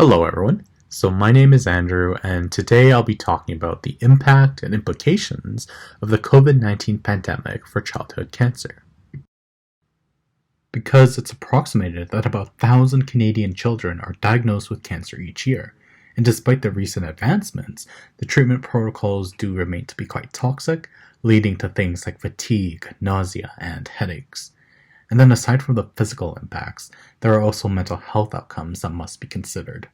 Hello everyone. So my name is Andrew and today I'll be talking about the impact and implications of the COVID-19 pandemic for childhood cancer. Because it's approximated that about 1,000 Canadian children are diagnosed with cancer each year, and despite the recent advancements, the treatment protocols do remain to be quite toxic, leading to things like fatigue, nausea, and headaches. And then aside from the physical impacts, there are also mental health outcomes that must be considered.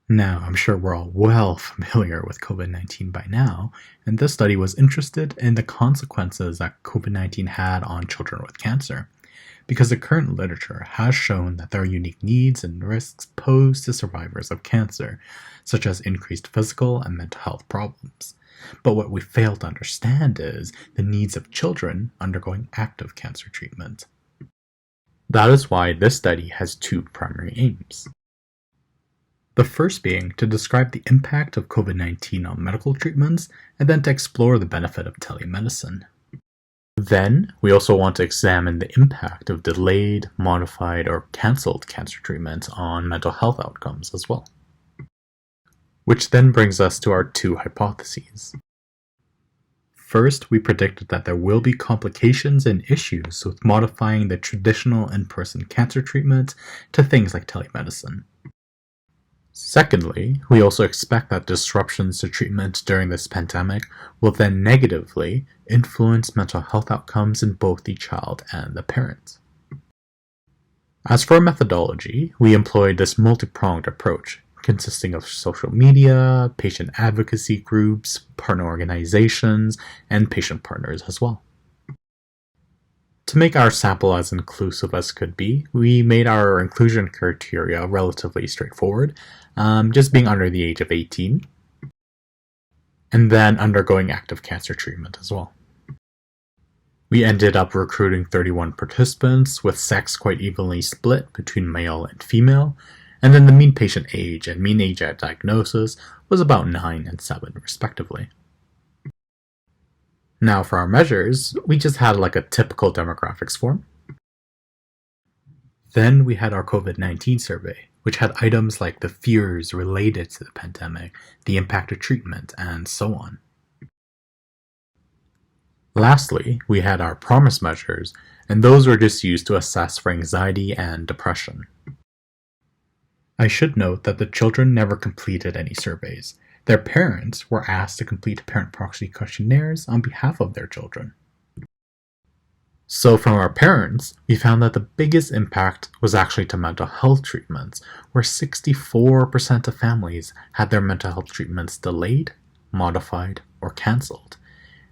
Now, I'm sure we're all well familiar with COVID-19 by now, and this study was interested in the consequences that COVID-19 had on children with cancer, because the current literature has shown that there are unique needs and risks posed to survivors of cancer, such as increased physical and mental health problems. But what we fail to understand is the needs of children undergoing active cancer treatment. That is why this study has two primary aims. The first being to describe the impact of COVID-19 on medical treatments, and then to explore the benefit of telemedicine. Then, we also want to examine the impact of delayed, modified, or cancelled cancer treatments on mental health outcomes as well. Which then brings us to our two hypotheses. First, we predicted that there will be complications and issues with modifying the traditional in-person cancer treatment to things like telemedicine. Secondly, we also expect that disruptions to treatment during this pandemic will then negatively influence mental health outcomes in both the child and the parent. As for methodology, we employed this multi-pronged approach, consisting of social media, patient advocacy groups, partner organizations, and patient partners as well. To make our sample as inclusive as could be, we made our inclusion criteria relatively straightforward, just being under the age of 18, and then undergoing active cancer treatment as well. We ended up recruiting 31 participants, with sex quite evenly split between male and female, and then the mean patient age and mean age at diagnosis was about 9 and 7 respectively. Now for our measures, we just had like a typical demographics form. Then we had our COVID-19 survey, which had items like the fears related to the pandemic, the impact of treatment, and so on. Lastly, we had our PROMIS measures, and those were just used to assess for anxiety and depression. I should note that the children never completed any surveys. Their parents were asked to complete parent proxy questionnaires on behalf of their children. So from our parents, we found that the biggest impact was actually to mental health treatments, where 64% of families had their mental health treatments delayed, modified, or cancelled.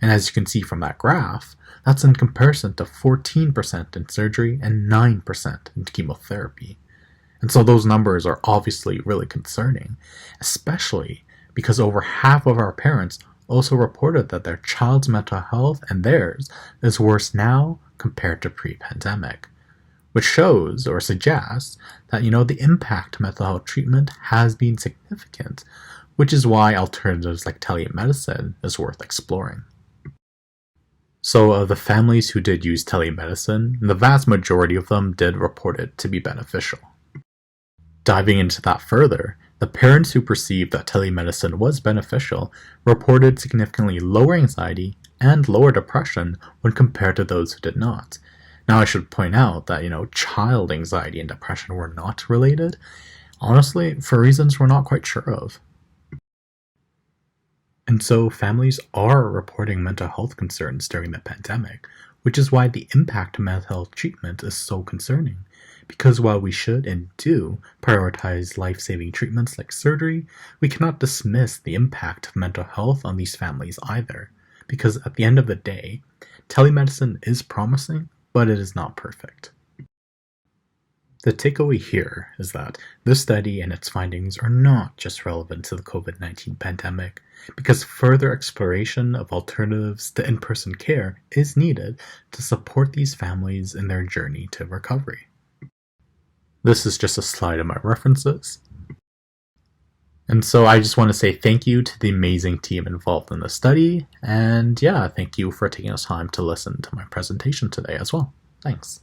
And as you can see from that graph, that's in comparison to 14% in surgery and 9% in chemotherapy. And so those numbers are obviously really concerning, especially because over half of our parents also reported that their child's mental health and theirs is worse now compared to pre-pandemic, which shows or suggests that the impact of mental health treatment has been significant, which is why alternatives like telemedicine is worth exploring. So of the families who did use telemedicine, the vast majority of them did report it to be beneficial. Diving into that further, the parents who perceived that telemedicine was beneficial reported significantly lower anxiety and lower depression when compared to those who did not. Now I should point out that, child anxiety and depression were not related, honestly, for reasons we're not quite sure of. And so families are reporting mental health concerns during the pandemic, which is why the impact of mental health treatment is so concerning. Because while we should and do prioritize life-saving treatments like surgery, we cannot dismiss the impact of mental health on these families either. Because at the end of the day, telemedicine is promising, but it is not perfect. The takeaway here is that this study and its findings are not just relevant to the COVID-19 pandemic, because further exploration of alternatives to in-person care is needed to support these families in their journey to recovery. This is just a slide of my references. And so I just want to say thank you to the amazing team involved in the study, and thank you for taking the time to listen to my presentation today as well. Thanks.